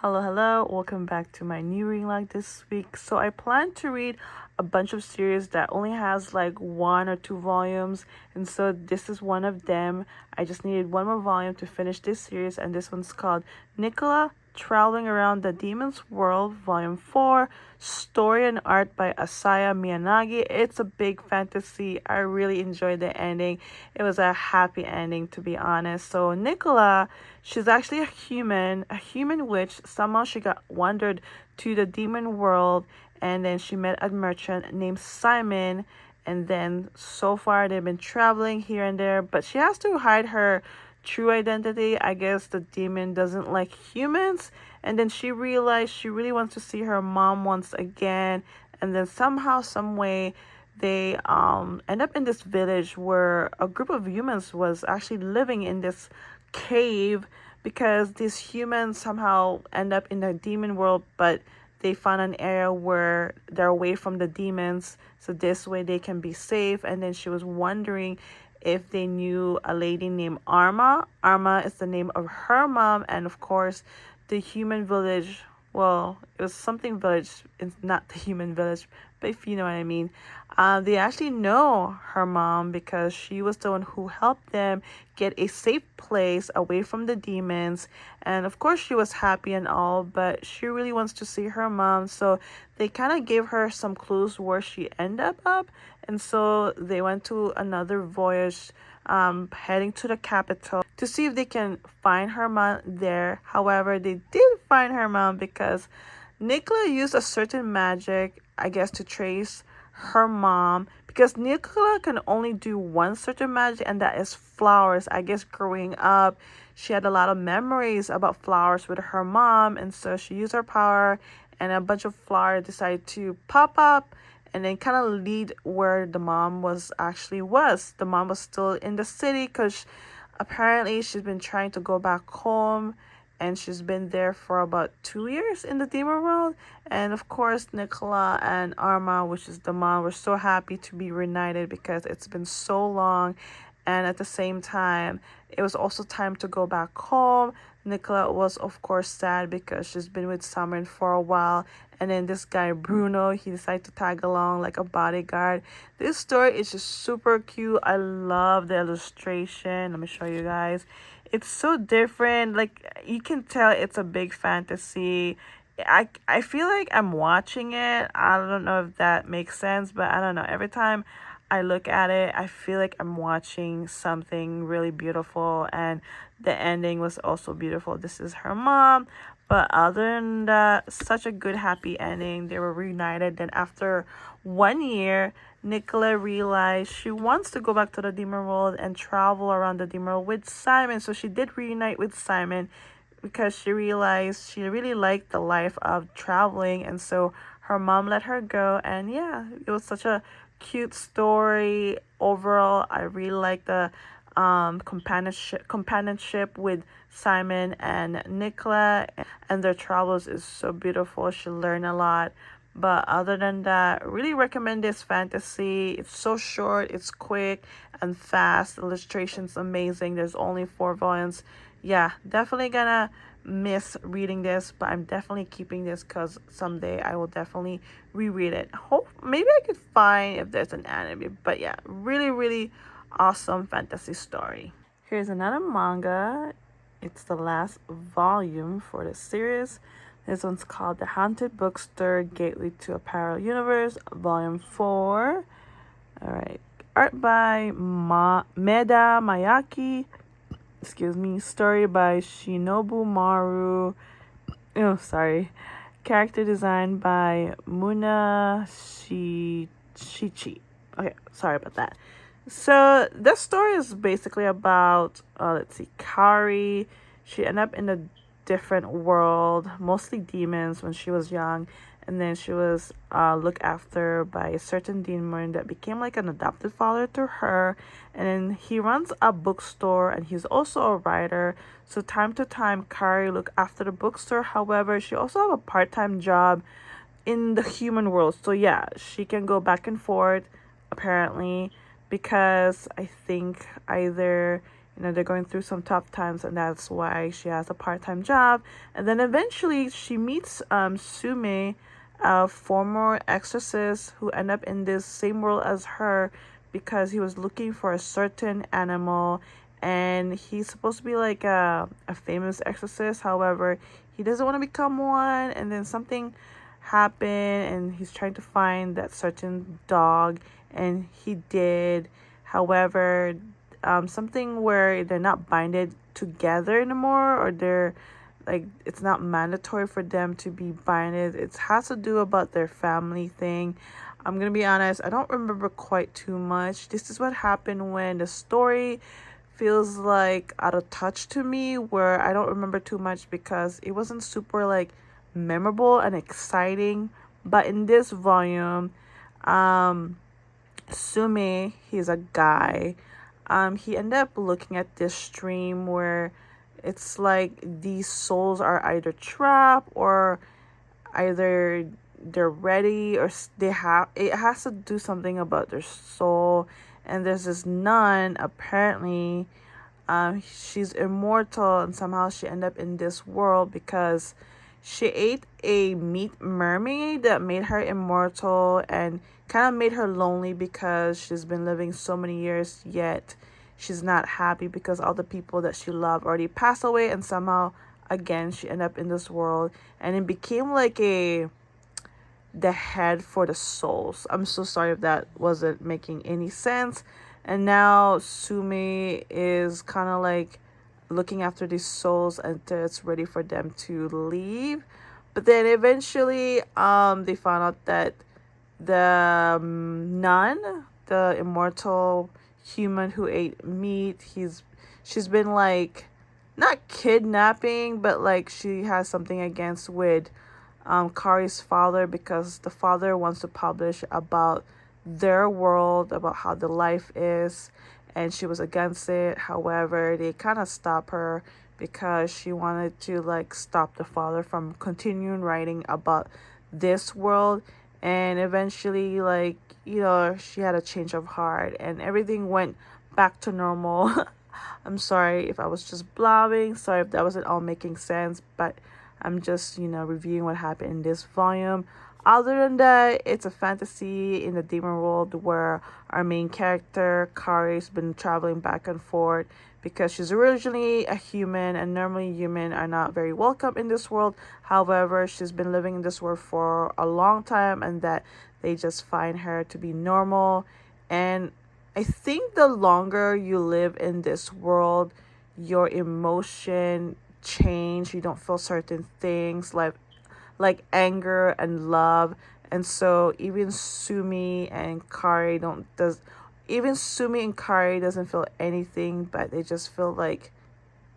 Hello, welcome back to my new reading log this week. So I plan to read a bunch of series that only has like one or two volumes, and so this is one of them. I just needed one more volume to finish this series, and this one's called Nicola Traveling Around the Demon's World, Volume 4, Story and Art by Asaya Miyazaki. It's a big fantasy. I really enjoyed the ending. It was a happy ending, to be honest. So Nicola, she's actually a human witch. Somehow she got wandered to the demon world, and then she met a merchant named Simon. And then so far they've been traveling here and there, but she has to hide her true identity. I guess the demon doesn't like humans, and then she realized she really wants to see her mom once again. And then somehow, some way, they end up in this village where a group of humans was actually living in this cave, because these humans somehow end up in the demon world, but they found an area where they're away from the demons, so this way they can be safe. And then she was wondering if they knew a lady named Arma. Arma is the name of her mom, and of course the human village, well, it was something village, it's not the human village, but if you know what I mean. They actually know her mom because she was the one who helped them get a safe place away from the demons. And of course she was happy and all, but she really wants to see her mom, so they kind of gave her some clues where she ended up. And so they went to another voyage, heading to the capital to see if they can find her mom there. However, they did find her mom because Nicola used a certain magic, I guess, to trace her mom, because Nicola can only do one certain magic, and that is flowers. I guess growing up, she had a lot of memories about flowers with her mom, and so she used her power, and a bunch of flowers decided to pop up and then kind of lead where the mom was. The mom was still in the city because apparently she's been trying to go back home, and she's been there for about 2 years in the demon world. And of course, Nicola and Arma, which is the mom, were so happy to be reunited because it's been so long. And at the same time, it was also time to go back home. Nicola was, of course, sad because she's been with Summer for a while. And then this guy, Bruno, he decided to tag along like a bodyguard. This story is just super cute. I love the illustration. Let me show you guys. It's so different. Like, you can tell it's a big fantasy. I feel like I'm watching it. I don't know if that makes sense, but I don't know. Every time I look at it, I feel like I'm watching something really beautiful, and the ending was also beautiful. This is her mom, but other than that, such a good happy ending. They were reunited. Then after 1 year, Nicola realized she wants to go back to the demon world and travel around the demon world with Simon. So she did reunite with Simon because she realized she really liked the life of traveling, and so her mom let her go. And yeah, it was such a cute story overall. I really like the companionship with Simon and Nicola, and their travels is so beautiful. She learned a lot. But other than that, really recommend this fantasy. It's so short, it's quick and fast. The illustration's amazing. There's only 4 volumes. Yeah, definitely gonna miss reading this, but I'm definitely keeping this because someday I will definitely reread it. Hope maybe I could find if there's an anime. But yeah, really awesome fantasy story. Here's another manga. It's the last volume for the series. This one's called The Haunted Bookstore Gateway to a Parallel Universe, Volume 4. Alright. Art by Meda Mayaki. Excuse me. Story by Shinobu Maru. Oh, sorry. Character design by Muna Shichi. Okay, sorry about that. So this story is basically about, let's see, Kari. She ended up in a different world, mostly demons, when she was young, and then she was looked after by a certain demon that became like an adopted father to her. And then he runs a bookstore, and he's also a writer. So time to time, Kari look after the bookstore. However, she also have a part-time job in the human world. So yeah, she can go back and forth apparently, because I think either they're going through some tough times, and that's why she has a part-time job. And then eventually she meets Sume, a former exorcist who end up in this same world as her because he was looking for a certain animal, and he's supposed to be like a famous exorcist. However, he doesn't want to become one, and then something happened and he's trying to find that certain dog, and he did. However, something where they're not binded together anymore, or they're like, it's not mandatory for them to be binded. It has to do about their family thing. I'm gonna be honest, I don't remember quite too much. This is what happened when the story feels like out of touch to me, where I don't remember too much because it wasn't super like memorable and exciting. But in this volume, Sume, he's a guy. He ended up looking at this stream where it's like these souls are either trapped, or either they're ready, or they have, it has to do something about their soul. And there's this nun, apparently, she's immortal, and somehow she ended up in this world because she ate a meat mermaid that made her immortal, and kind of made her lonely because she's been living so many years, yet she's not happy because all the people that she loved already passed away, and somehow again she ended up in this world, and it became like the head for the souls. I'm so sorry if that wasn't making any sense. And now Sume is kind of like looking after these souls until it's ready for them to leave. But then eventually they found out that the nun, the immortal human who ate meat, she's been like, not kidnapping, but like she has something against with Kari's father, because the father wants to publish about their world, about how the life is, and she was against it. However, they kind of stop her because she wanted to like stop the father from continuing writing about this world. And eventually, like, she had a change of heart and everything went back to normal. I'm sorry if I was just blabbing, sorry if that wasn't all making sense, but I'm just, reviewing what happened in this volume. Other than that, it's a fantasy in the demon world where our main character, Kari's been traveling back and forth because she's originally a human, and normally humans are not very welcome in this world. However, she's been living in this world for a long time, and that they just find her to be normal. And I think the longer you live in this world, your emotion change. You don't feel certain things like anger and love. And so even Sumi and Kari doesn't feel anything, but they just feel like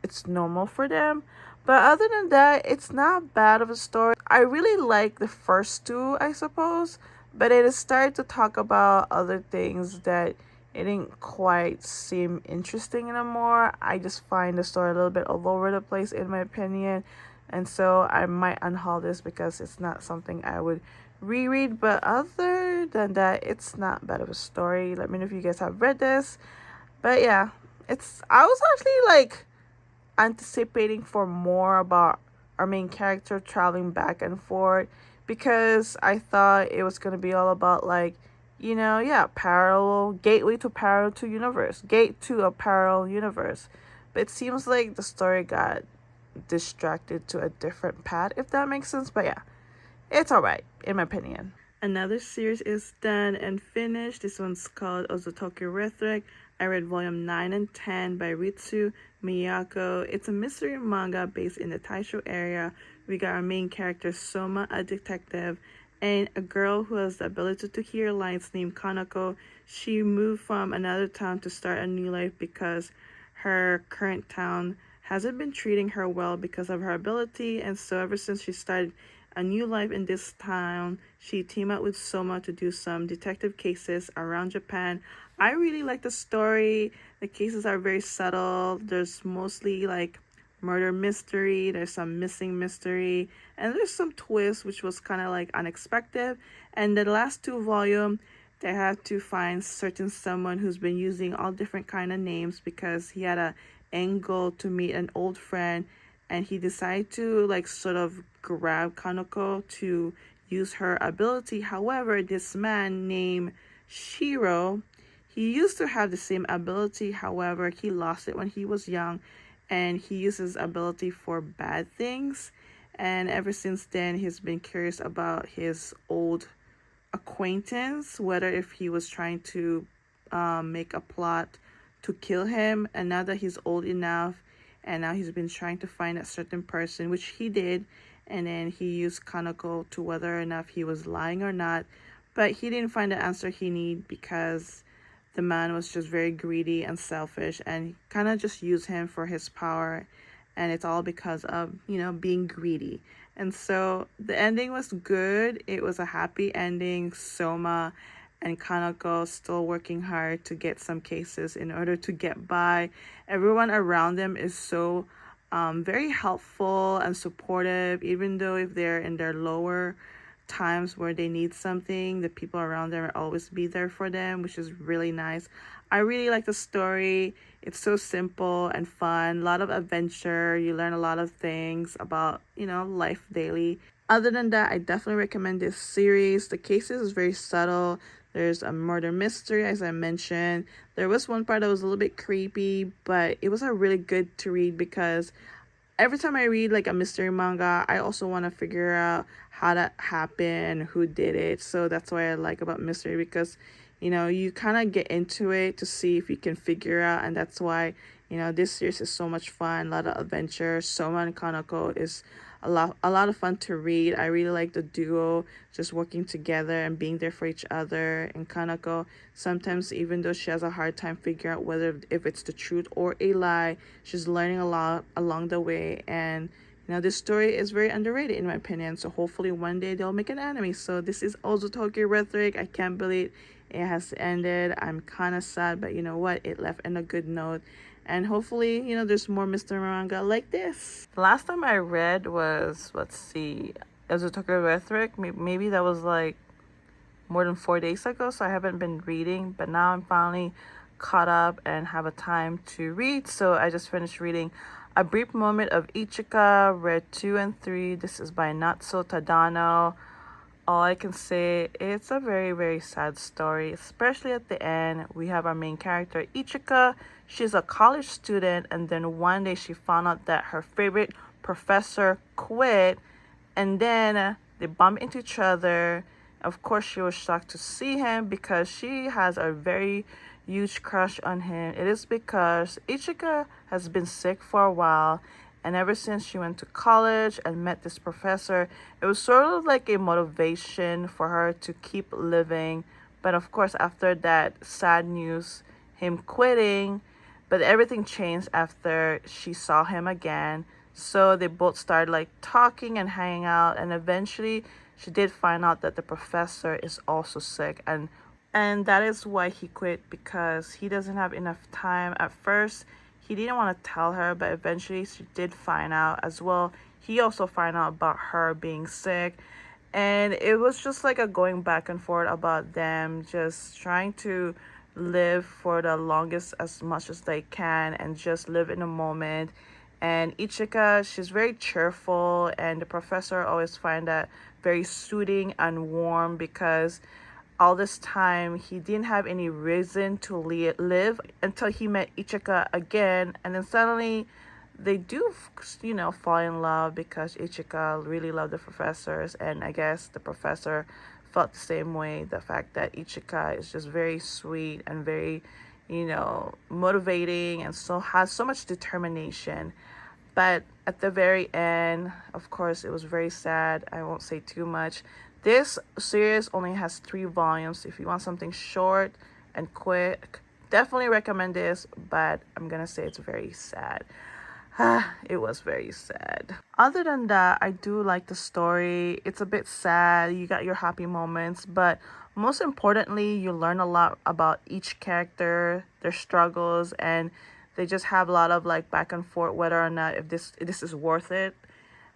it's normal for them. But other than that, it's not bad of a story. I really like the first two, I suppose, but it started to talk about other things that it didn't quite seem interesting anymore. I just find the story a little bit all over the place, in my opinion. And so I might unhaul this because it's not something I would reread. But other than that, it's not bad of a story. Let me know if you guys have read this. But yeah, I was actually like anticipating for more about our main character traveling back and forth, because I thought it was going to be all about like, parallel gateway to parallel to universe, gate to a parallel universe. But it seems like the story got distracted to a different path, if that makes sense. But yeah, it's alright, in my opinion. Another series is done and finished. This one's called Ozotoki Rhetoric. I read volume 9 and 10 by Ritsu Miyako. It's a mystery manga based in the Taisho area. We got our main character Soma, a detective, and a girl who has the ability to hear lines named Kanako. She moved from another town to start a new life because her current town hasn't been treating her well because of her ability. And so ever since she started a new life in this town, she teamed up with Soma to do some detective cases around Japan. I really like the story. The cases are very subtle. There's mostly like murder mystery, there's some missing mystery, and there's some twist which was kind of like unexpected. And the last two volume, They had to find certain someone who's been using all different kind of names because he had a angle to meet an old friend, and he decided to like sort of grab Kanoko to use her ability. However, this man named Shiro, he used to have the same ability. However, he lost it when he was young, and he uses ability for bad things. And ever since then, he's been curious about his old acquaintance, whether if he was trying to make a plot to kill him. And now that he's old enough, and now he's been trying to find a certain person, which he did, and then he used Kanako to whether or not he was lying or not. But he didn't find the answer he needed because the man was just very greedy and selfish, and kind of just used him for his power. And it's all because of, being greedy. And so the ending was good. It was a happy ending. Soma and Kanako still working hard to get some cases in order to get by. Everyone around them is so very helpful and supportive, even though if they're in their lower times where they need something, the people around them will always be there for them, which is really nice. I really like the story. It's so simple and fun, a lot of adventure. You learn a lot of things about, life daily. Other than that, I definitely recommend this series. The cases is very subtle. There's a murder mystery, as I mentioned. There was one part that was a little bit creepy, but it was a really good to read because every time I read like a mystery manga, I also want to figure out how that happened, who did it. So that's why I like about mystery, because you kind of get into it to see if you can figure out. And that's why this series is so much fun, a lot of adventure. Soma and Kanako is a lot of fun to read. I really like the duo just working together and being there for each other. And Kanako, sometimes even though she has a hard time figuring out whether if it's the truth or a lie, she's learning a lot along the way. And this story is very underrated in my opinion. So hopefully one day they'll make an anime. So this is Ozotoki Rhetoric. I can't believe it has ended. I'm kind of sad, but you know what? It left in a good note. And hopefully, there's more mystery manga like this. The last time I read was, let's see, Ozotoki Rhetoric. Maybe that was like more than 4 days ago. So I haven't been reading, but now I'm finally caught up and have a time to read. So I just finished reading A Brief Moment of Ichika, read 2 and 3. This is by Natsu Tadano. All I can say, it's a very, very sad story, especially at the end. We have our main character, Ichika. She's a college student, and then one day she found out that her favorite professor quit, and then they bump into each other. Of course, she was shocked to see him because she has a very huge crush on him. It is because Ichika has been sick for a while, and ever since she went to college and met this professor, it was sort of like a motivation for her to keep living. But of course, after that sad news, him quitting, but everything changed after she saw him again. So they both started like talking and hanging out, and eventually she did find out that the professor is also sick, and that is why he quit, because he doesn't have enough time. At first he didn't want to tell her, but eventually she did find out as well. He also found out about her being sick, and it was just like a going back and forth about them just trying to live for the longest as much as they can and just live in a moment. And Ichika, she's very cheerful, and the professor always find that very soothing and warm, because all this time he didn't have any reason to live until he met Ichika again. And then suddenly they do fall in love, because Ichika really loved the professors, and I guess the professor felt the same way. The fact that Ichika is just very sweet and very motivating, and so has so much determination. But at the very end, of course, it was very sad. I won't say too much. This series only has 3 volumes. If you want something short and quick, definitely recommend this, but I'm gonna say it's very sad. It was very sad. Other than that, I do like the story. It's a bit sad. You got your happy moments, but most importantly, you learn a lot about each character, their struggles, and they just have a lot of like back and forth whether or not if this is worth it.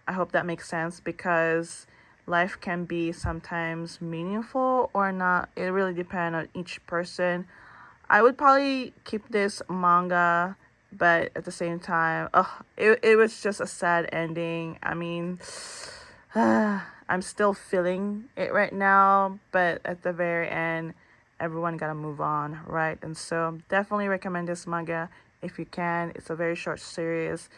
I hope that makes sense, because life can be sometimes meaningful or not. It really depends on each person. I would probably keep this manga, but at the same time, it was just a sad ending. I mean, I'm still feeling it right now, but at the very end, everyone gotta move on, right? And so definitely recommend this manga if you can. It's a very short series,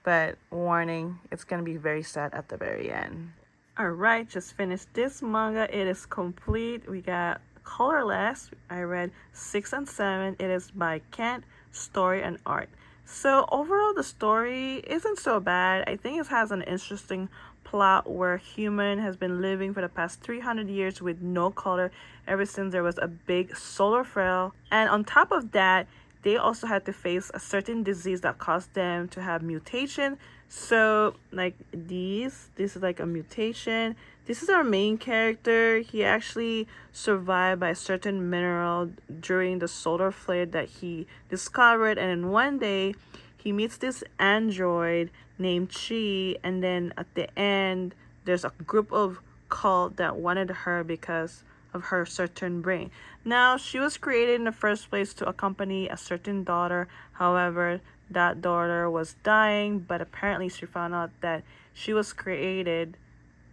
but warning, it's gonna be very sad at the very end. All right, just finished this manga. It is complete. We got Colorless. I read 6 and 7. It is by Kent, story and art. So overall, the story isn't so bad. I think it has an interesting plot where human has been living for the past 300 years with no color ever since there was a big solar flare. And on top of that, they also had to face a certain disease that caused them to have mutation. So like this is like a mutation. This is our main character. He actually survived by a certain mineral during the solar flare that he discovered, and then one day he meets this android named Chi, and then at the end there's a group of cult that wanted her because of her certain brain. Now, she was created in the first place to accompany a certain daughter. However, that daughter was dying, but apparently she found out that she was created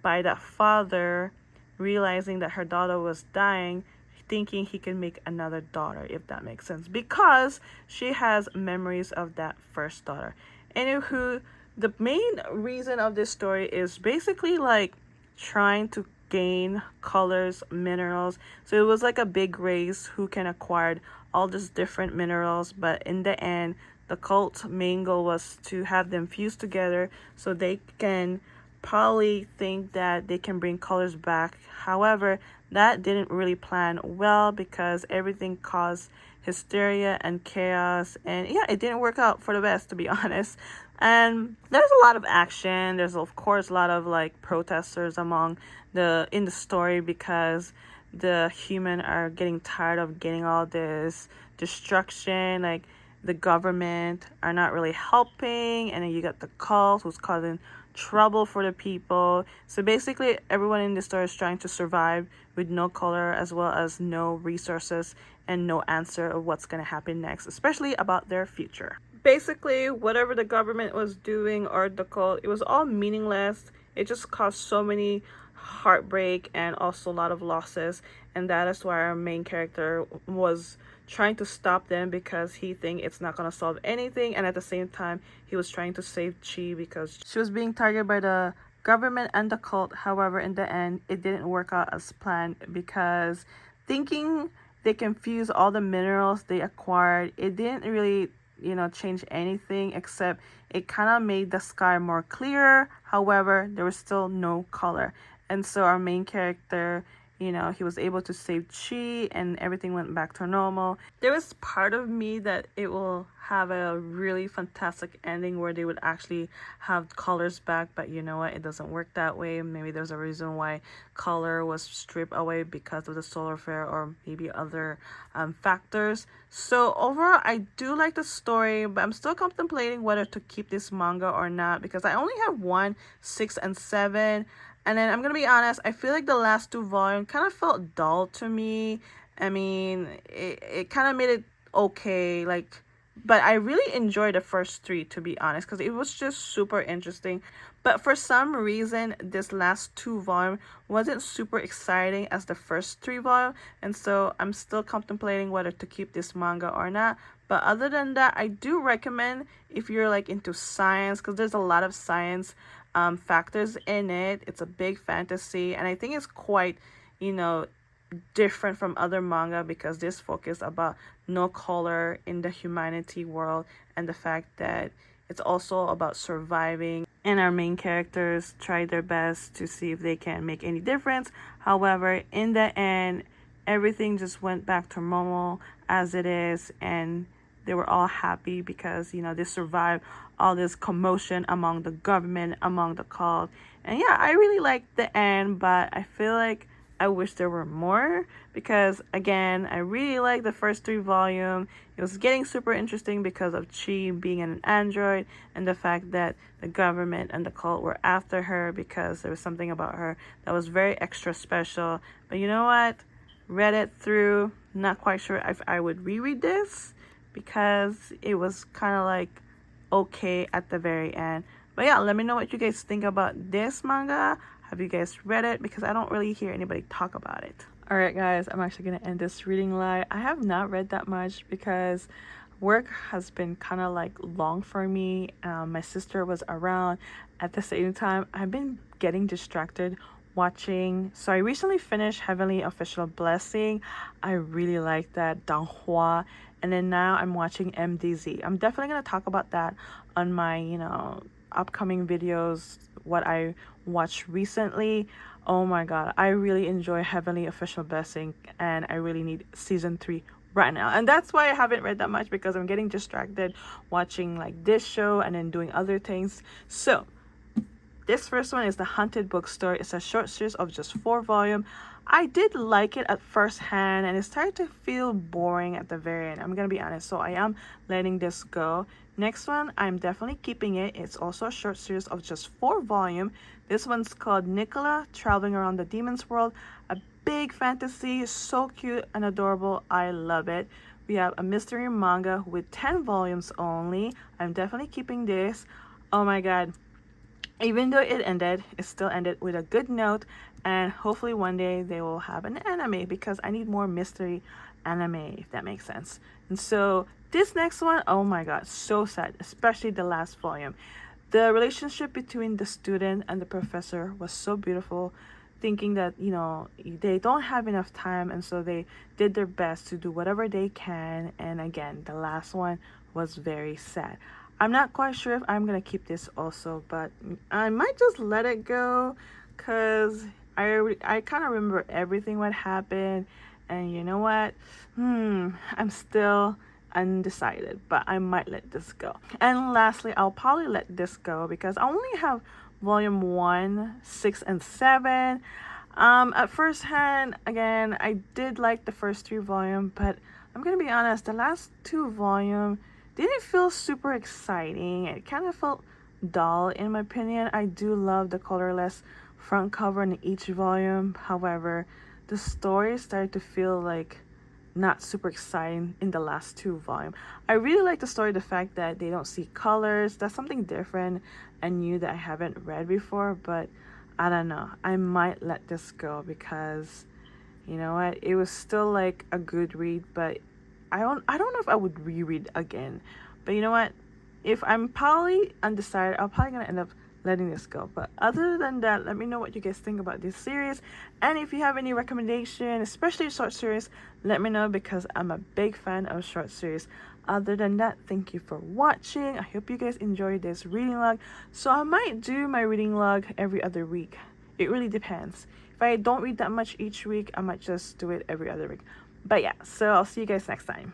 by that father, realizing that her daughter was dying, thinking he can make another daughter, if that makes sense, because she has memories of that first daughter. Anywho, the main reason of this story is basically like trying to gain colors, minerals. So it was like a big race who can acquire all these different minerals, but in the end, the cult's main goal was to have them fuse together so they can probably think that they can bring colors back. However, that didn't really plan well because everything caused hysteria and chaos, and yeah, it didn't work out for the best, to be honest. And there's a lot of action. There's of course a lot of like protesters among in the story because the human are getting tired of getting all this destruction. Like the government are not really helping, and then you got the cult who's causing trouble for the people. So basically everyone in the story is trying to survive with no color as well as no resources and no answer of what's going to happen next, especially about their future. Basically whatever the government was doing or the cult, it was all meaningless. It just caused so many heartbreak and also a lot of losses, and that is why our main character was trying to stop them because he think it's not going to solve anything, and at the same time he was trying to save Chi because she was being targeted by the government and the cult. However, in the end it didn't work out as planned because thinking they can fuse all the minerals they acquired, it didn't really change anything except it kind of made the sky more clear. However, there was still no color, and so our main character, he was able to save Chi and everything went back to normal. There was part of me that it will have a really fantastic ending where they would actually have colors back, but you know what, it doesn't work that way. Maybe there's a reason why color was stripped away because of the solar flare or maybe other factors. So overall, I do like the story, but I'm still contemplating whether to keep this manga or not because I only have 1, 6, and 7. And then I'm gonna be honest, I feel like the last 2 volumes kind of felt dull to me. I mean, it kind of made it okay, like, but I really enjoyed the first 3, to be honest, because it was just super interesting. But for some reason, this last 2 volume wasn't super exciting as the first 3 volume, and so I'm still contemplating whether to keep this manga or not. But other than that, I do recommend if you're like into science, because there's a lot of science factors in it. It's a big fantasy, and I think it's quite different from other manga because this focus about no color in the humanity world, and the fact that it's also about surviving, and our main characters try their best to see if they can make any difference. However, in the end, everything just went back to normal as it is, and they were all happy because they survived all this commotion among the government, among the cult. And yeah, I really liked the end, but I feel like I wish there were more because, again, I really like the first 3 volumes. It was getting super interesting because of Chi being an android and the fact that the government and the cult were after her because there was something about her that was very extra special. But you know what? Read it through, not quite sure if I would reread this because it was kind of like okay at the very end. But yeah, let me know what you guys think about this manga. Have you guys read it? Because I don't really hear anybody talk about it. Alright guys, I'm actually going to end this reading live. I have not read that much because work has been kind of like long for me. My sister was around. At the same time, I've been getting distracted watching. So I recently finished Heavenly Official Blessing. I really like that. Danghua. And then now I'm watching MDZ. I'm definitely going to talk about that on my, upcoming videos, what I watched recently. Oh my god, I really enjoy Heavenly Official Blessing and I really need season 3 right now. And that's why I haven't read that much, because I'm getting distracted watching like this show and then doing other things. So this first one is The Haunted Bookstore. It's a short series of just 4 volumes. I did like it at first hand and it started to feel boring at the very end. I'm gonna be honest, so I am letting this go. Next one, I'm definitely keeping it. It's also a short series of just 4 volumes. This one's called Nicola, Traveling Around the Demon's World. A big fantasy, so cute and adorable. I love it. We have a mystery manga with 10 volumes only. I'm definitely keeping this. Oh my god. Even though it still ended with a good note, and hopefully one day they will have an anime because I need more mystery anime, if that makes sense. And so this next one, oh my god, so sad, especially the last volume. The relationship between the student and the professor was so beautiful, thinking that, they don't have enough time, and so they did their best to do whatever they can. And again, the last one was very sad. I'm not quite sure if I'm gonna keep this also, but I might just let it go because I kind of remember everything what happened, and you know what, I'm still undecided, but I might let this go. And lastly, I'll probably let this go because I only have volume 1, 6, and 7. At first hand, again, I did like the first 3 volumes, but I'm gonna be honest, the last 2 volumes didn't feel super exciting. It kind of felt dull in my opinion. I do love the colorless front cover in each volume. However, the story started to feel like not super exciting in the last 2 volumes. I really like the story, the fact that they don't see colors. That's something different and new that I haven't read before, but I don't know. I might let this go because, you know what, it was still like a good read, but I don't know if I would reread again. But you know what, if I'm probably undecided, I'm probably gonna end up letting this go. But other than that, let me know what you guys think about this series, and if you have any recommendation, especially short series, let me know because I'm a big fan of short series. Other than that, thank you for watching. I hope you guys enjoyed this reading log. So I might do my reading log every other week. It really depends. If I don't read that much each week, I might just do it every other week. But yeah, so I'll see you guys next time.